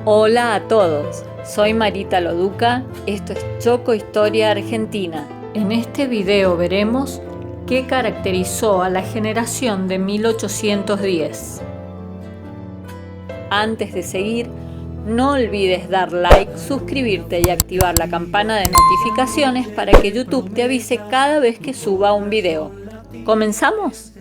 Hola a todos, soy Marita Loduca, esto es Choco Historia Argentina. En este video veremos qué caracterizó a la generación de 1810. Antes de seguir, no olvides dar like, suscribirte y activar la campana de notificaciones para que YouTube te avise cada vez que suba un video. ¿Comenzamos?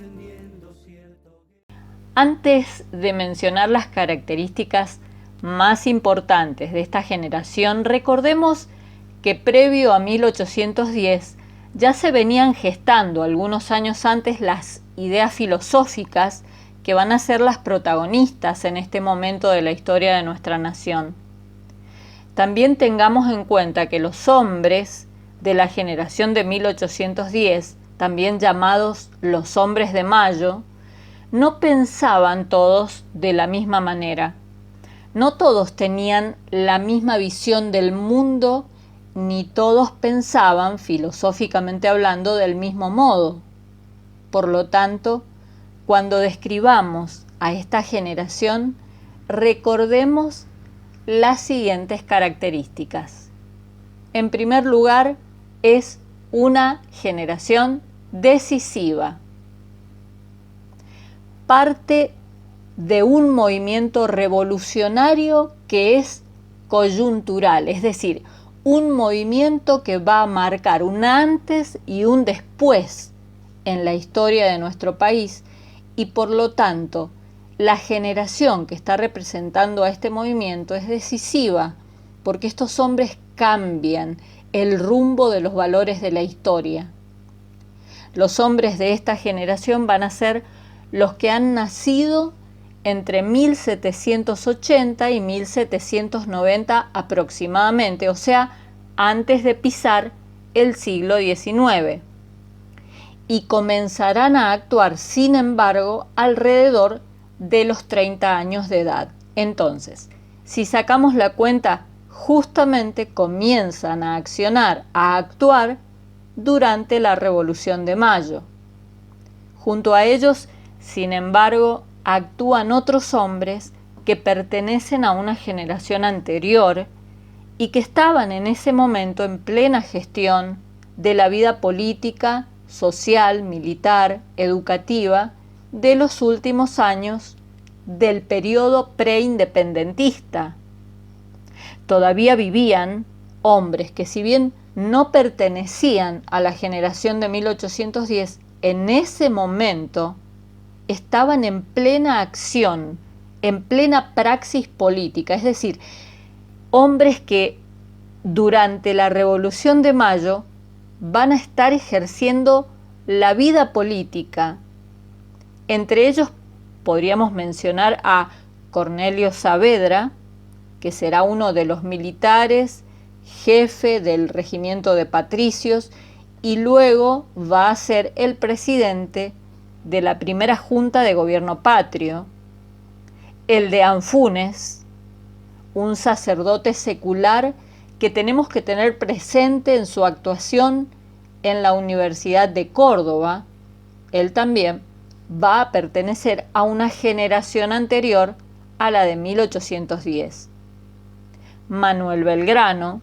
Antes de mencionar las características más importantes de esta generación, recordemos que previo a 1810 ya se venían gestando algunos años antes las ideas filosóficas que van a ser las protagonistas en este momento de la historia de nuestra nación. También tengamos en cuenta que los hombres de la generación de 1810, también llamados los hombres de Mayo, no pensaban todos de la misma manera. No todos tenían la misma visión del mundo, ni todos pensaban, filosóficamente hablando, del mismo modo. Por lo tanto, cuando describamos a esta generación, recordemos las siguientes características. En primer lugar, es una generación decisiva. Parte de un movimiento revolucionario que es coyuntural, es decir, un movimiento que va a marcar un antes y un después en la historia de nuestro país y por lo tanto la generación que está representando a este movimiento es decisiva porque estos hombres cambian el rumbo de los valores de la historia. Los hombres de esta generación van a ser los que han nacido entre 1780 y 1790 aproximadamente, o sea, antes de pisar el siglo XIX. Y comenzarán a actuar, sin embargo, alrededor de los 30 años de edad. Entonces, si sacamos la cuenta, justamente comienzan a accionar, a actuar durante la Revolución de Mayo. Junto a ellos, sin embargo, actúan otros hombres que pertenecen a una generación anterior y que estaban en ese momento en plena gestión de la vida política, social, militar, educativa de los últimos años del periodo preindependentista. Todavía vivían hombres que, si bien no pertenecían a la generación de 1810, en ese momento estaban en plena acción, en plena praxis política, es decir, hombres que durante la Revolución de Mayo van a estar ejerciendo la vida política. Entre ellos podríamos mencionar a Cornelio Saavedra, que será uno de los militares, jefe del regimiento de patricios, y luego va a ser el presidente de la primera Junta de Gobierno Patrio, el de Anfunes, un sacerdote secular que tenemos que tener presente en su actuación en la Universidad de Córdoba. Él también va a pertenecer a una generación anterior a la de 1810. Manuel Belgrano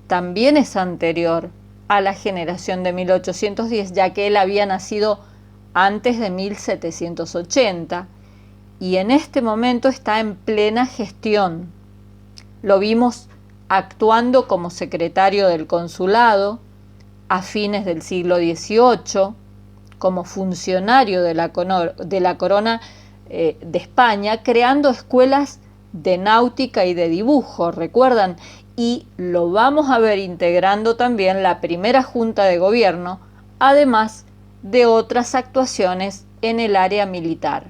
también es anterior a la generación de 1810, ya que él había nacido antes de 1780 y en este momento está en plena gestión. Lo vimos actuando como secretario del consulado a fines del siglo XVIII, como funcionario de la corona de España, creando escuelas de náutica y de dibujo, ¿recuerdan? Y lo vamos a ver integrando también la primera Junta de Gobierno, además de otras actuaciones en el área militar.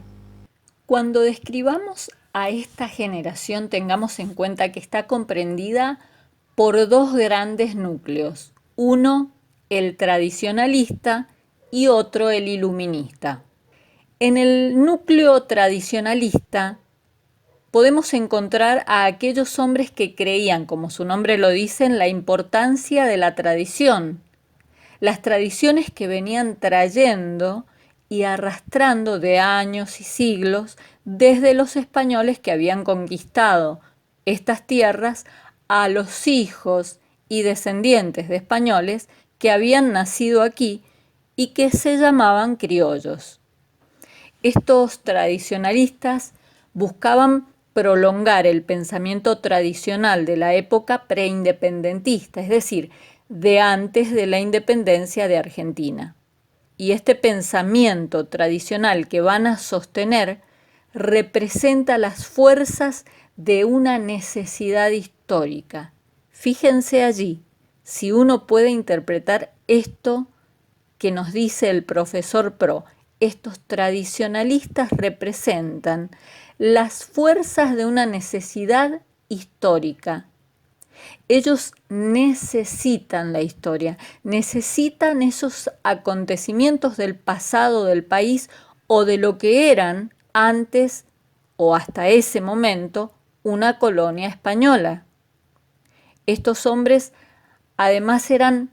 Cuando describamos a esta generación, tengamos en cuenta que está comprendida por dos grandes núcleos, uno el tradicionalista y otro el iluminista. En el núcleo tradicionalista podemos encontrar a aquellos hombres que creían, como su nombre lo dice, en la importancia de la tradición, las tradiciones que venían trayendo y arrastrando de años y siglos desde los españoles que habían conquistado estas tierras a los hijos y descendientes de españoles que habían nacido aquí y que se llamaban criollos. Estos tradicionalistas buscaban prolongar el pensamiento tradicional de la época preindependentista, es decir, de antes de la independencia de Argentina. Y este pensamiento tradicional que van a sostener representa las fuerzas de una necesidad histórica. Fíjense allí, si uno puede interpretar esto que nos dice el profesor Pro. Estos tradicionalistas representan las fuerzas de una necesidad histórica. Ellos necesitan la historia, necesitan esos acontecimientos del pasado del país o de lo que eran antes o hasta ese momento una colonia española. Estos hombres además eran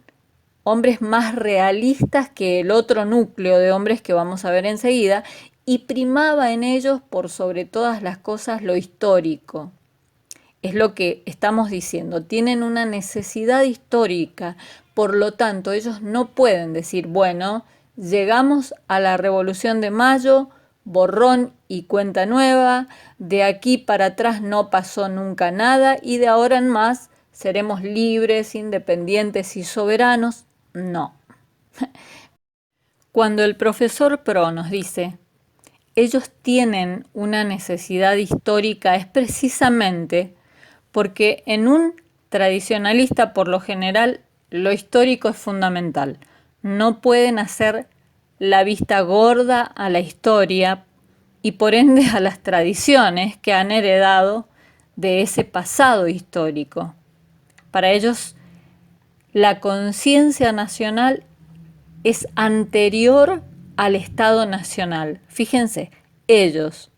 hombres más realistas que el otro núcleo de hombres que vamos a ver enseguida, y primaba en ellos por sobre todas las cosas lo histórico. Es lo que estamos diciendo, tienen una necesidad histórica, por lo tanto ellos no pueden decir, bueno, llegamos a la Revolución de Mayo, borrón y cuenta nueva, de aquí para atrás no pasó nunca nada y de ahora en más seremos libres, independientes y soberanos. No. Cuando el profesor Pro nos dice, ellos tienen una necesidad histórica, es precisamente porque en un tradicionalista, por lo general, lo histórico es fundamental. No pueden hacer la vista gorda a la historia y por ende a las tradiciones que han heredado de ese pasado histórico. Para ellos, la conciencia nacional es anterior al Estado nacional. Fíjense, ellos,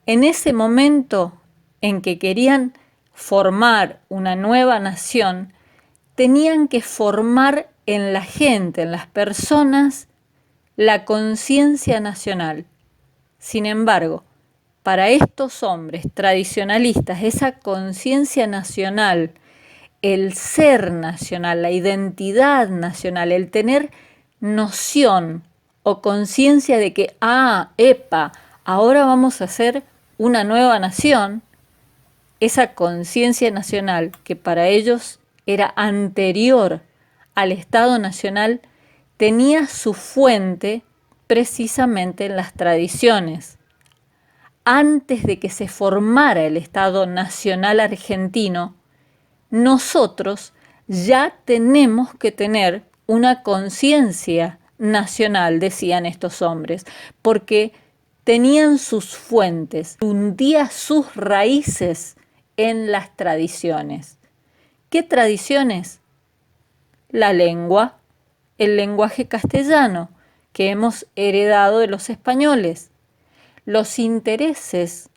en ese momento en que querían formar una nueva nación, tenían que formar en la gente, en las personas, la conciencia nacional. Sin embargo, para estos hombres tradicionalistas, esa conciencia nacional, el ser nacional, la identidad nacional, el tener noción o conciencia de que, ahora vamos a hacer una nueva nación, esa conciencia nacional que para ellos era anterior al Estado nacional, tenía su fuente precisamente en las tradiciones. Antes de que se formara el Estado nacional argentino, nosotros ya tenemos que tener una conciencia nacional, decían estos hombres, porque tenían sus fuentes, hundían sus raíces en las tradiciones. ¿Qué tradiciones? La lengua, el lenguaje castellano que hemos heredado de los españoles, los intereses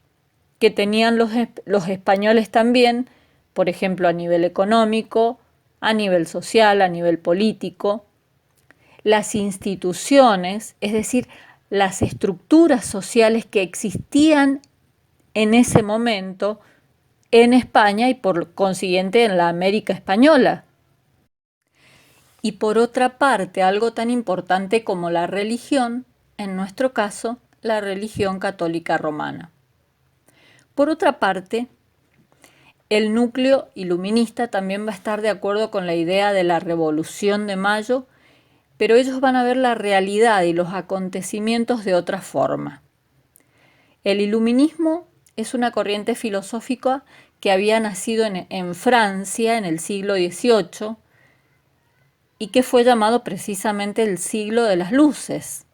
que tenían los españoles también, por ejemplo, a nivel económico, a nivel social, a nivel político, las instituciones, es decir, las estructuras sociales que existían en ese momento en España y por consiguiente en la América española. Y por otra parte, algo tan importante como la religión, en nuestro caso, la religión católica romana. Por otra parte, el núcleo iluminista también va a estar de acuerdo con la idea de la Revolución de Mayo, pero ellos van a ver la realidad y los acontecimientos de otra forma. El iluminismo es una corriente filosófica que había nacido en Francia en el siglo XVIII y que fue llamado precisamente el siglo de las luces.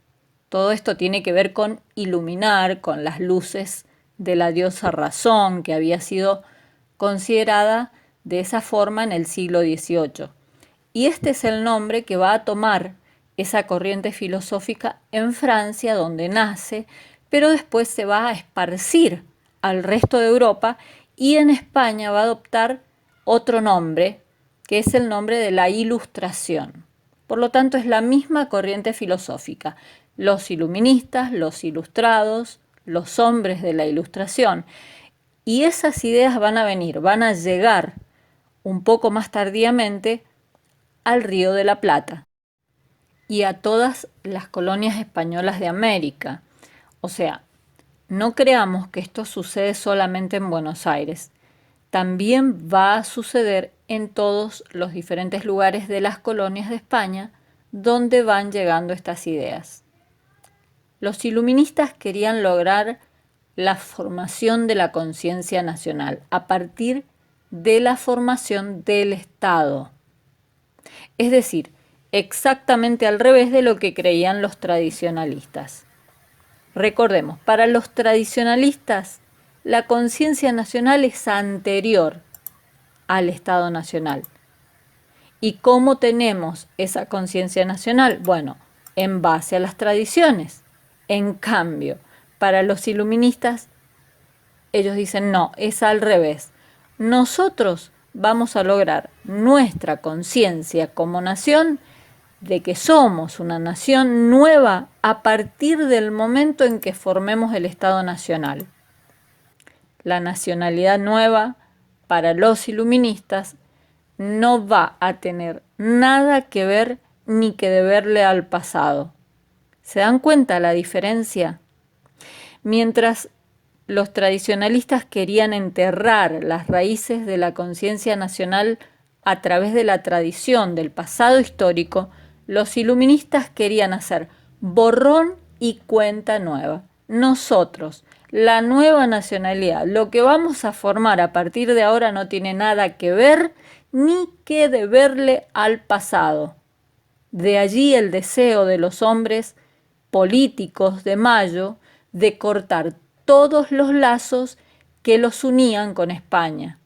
Todo esto tiene que ver con iluminar, con las luces de la diosa Razón, que había sido considerada de esa forma en el siglo XVIII. Y este es el nombre que va a tomar esa corriente filosófica en Francia, donde nace, pero después se va a esparcir al resto de Europa y en España va a adoptar otro nombre, que es el nombre de la Ilustración. Por lo tanto, es la misma corriente filosófica. Los iluministas, los ilustrados, los hombres de la Ilustración. Y esas ideas van a venir, van a llegar un poco más tardíamente al Río de la Plata y a todas las colonias españolas de América. O sea, no creamos que esto sucede solamente en Buenos Aires. También va a suceder en todos los diferentes lugares de las colonias de España donde van llegando estas ideas. Los iluministas querían lograr la formación de la conciencia nacional a partir de la formación del Estado. Es decir, exactamente al revés de lo que creían los tradicionalistas. Recordemos, para los tradicionalistas, la conciencia nacional es anterior al Estado nacional. ¿Y cómo tenemos esa conciencia nacional? Bueno, en base a las tradiciones. En cambio, para los iluministas, ellos dicen no, es al revés. Nosotros vamos a lograr nuestra conciencia como nación de que somos una nación nueva a partir del momento en que formemos el Estado Nacional. La nacionalidad nueva para los iluministas no va a tener nada que ver ni que deberle al pasado. ¿Se dan cuenta la diferencia? Mientras los tradicionalistas querían enterrar las raíces de la conciencia nacional a través de la tradición del pasado histórico, los iluministas querían hacer borrón y cuenta nueva. Nosotros, la nueva nacionalidad, lo que vamos a formar a partir de ahora no tiene nada que ver ni que deberle al pasado. De allí el deseo de los hombres políticos de Mayo de cortar todos los lazos que los unían con España.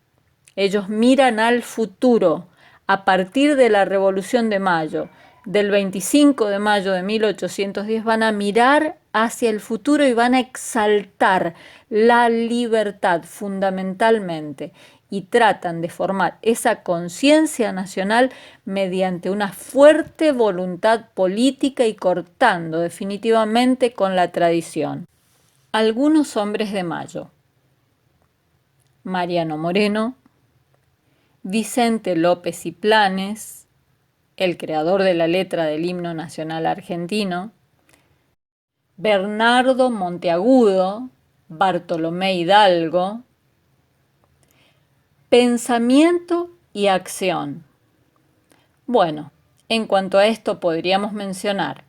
Ellos miran al futuro a partir de la Revolución de Mayo. Del 25 de mayo de 1810 van a mirar hacia el futuro y van a exaltar la libertad fundamentalmente y tratan de formar esa conciencia nacional mediante una fuerte voluntad política y cortando definitivamente con la tradición. Algunos hombres de Mayo: Mariano Moreno, Vicente López y Planes, el creador de la letra del himno nacional argentino, Bernardo Monteagudo, Bartolomé Hidalgo. Pensamiento y acción. Bueno, en cuanto a esto podríamos mencionar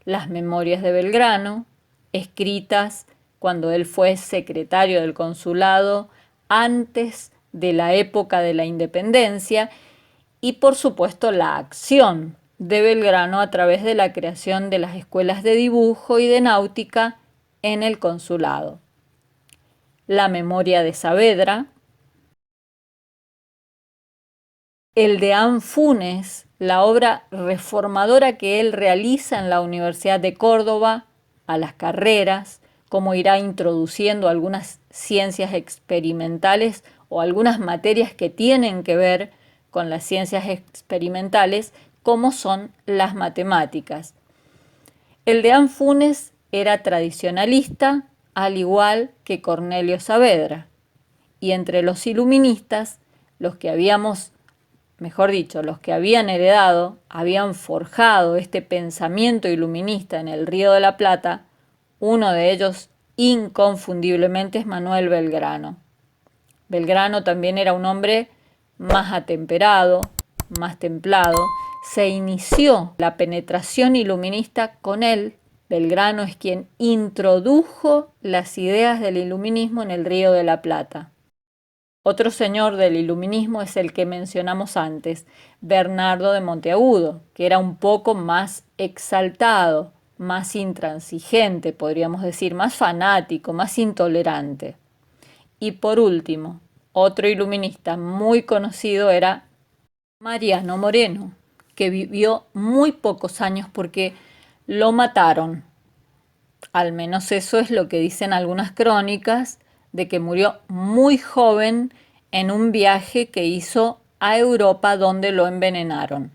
las memorias de Belgrano, escritas cuando él fue secretario del consulado antes de la época de la independencia, y por supuesto la acción de Belgrano a través de la creación de las escuelas de dibujo y de náutica en el consulado. La memoria de Saavedra, el deán Funes, la obra reformadora que él realiza en la Universidad de Córdoba a las carreras, cómo irá introduciendo algunas ciencias experimentales o algunas materias que tienen que ver con las ciencias experimentales, como son las matemáticas. El deán Funes era tradicionalista, al igual que Cornelio Saavedra, y entre los iluministas, los que habían heredado, habían forjado este pensamiento iluminista en el Río de la Plata, uno de ellos inconfundiblemente es Manuel Belgrano. Belgrano también era un hombre más atemperado, más templado. Se inició la penetración iluminista con él. Belgrano es quien introdujo las ideas del iluminismo en el Río de la Plata. Otro señor del iluminismo es el que mencionamos antes, Bernardo de Monteagudo, que era un poco más exaltado, más intransigente, podríamos decir, más fanático, más intolerante. Y por último, otro iluminista muy conocido era Mariano Moreno, que vivió muy pocos años porque lo mataron. Al menos eso es lo que dicen algunas crónicas, de que murió muy joven en un viaje que hizo a Europa donde lo envenenaron.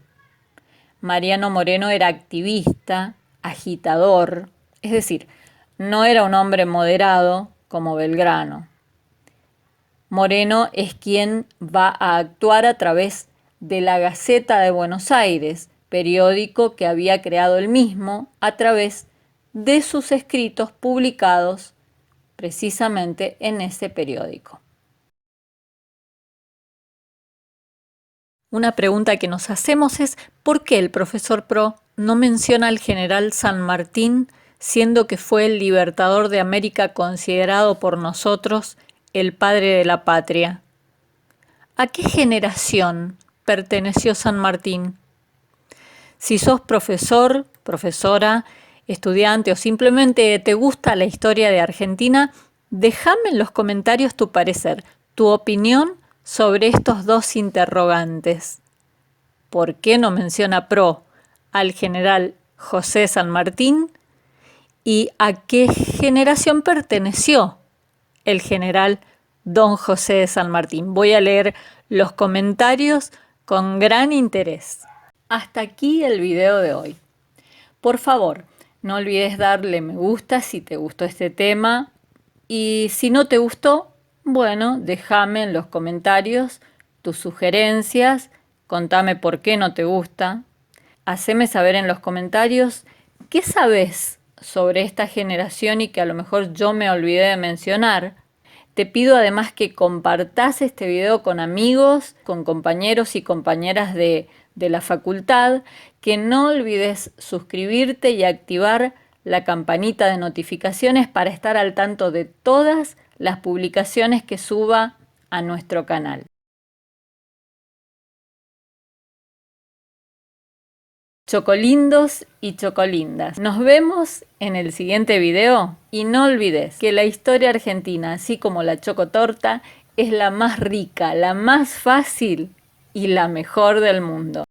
Mariano Moreno era activista, agitador, es decir, no era un hombre moderado como Belgrano. Moreno es quien va a actuar a través de la Gaceta de Buenos Aires, periódico que había creado él mismo a través de sus escritos publicados precisamente en ese periódico. Una pregunta que nos hacemos es ¿por qué el profesor Pro no menciona al general San Martín, siendo que fue el libertador de América considerado por nosotros el padre de la patria? ¿A qué generación perteneció San Martín? Si sos profesor, profesora, estudiante o simplemente te gusta la historia de Argentina, déjame en los comentarios tu parecer, tu opinión sobre estos dos interrogantes. ¿Por qué no menciona Pro al general José San Martín? ¿Y a qué generación perteneció el general Don José de San Martín? Voy a leer los comentarios con gran interés. Hasta aquí el video de hoy. Por favor, no olvides darle me gusta si te gustó este tema y si no te gustó, bueno, déjame en los comentarios tus sugerencias, contame por qué no te gusta, haceme saber en los comentarios qué sabes sobre esta generación y que a lo mejor yo me olvidé de mencionar. Te pido además que compartas este video con amigos, con compañeros y compañeras de la facultad, que no olvides suscribirte y activar la campanita de notificaciones para estar al tanto de todas las publicaciones que suba a nuestro canal. Chocolindos y chocolindas. Nos vemos en el siguiente video y no olvides que la historia argentina, así como la chocotorta, es la más rica, la más fácil y la mejor del mundo.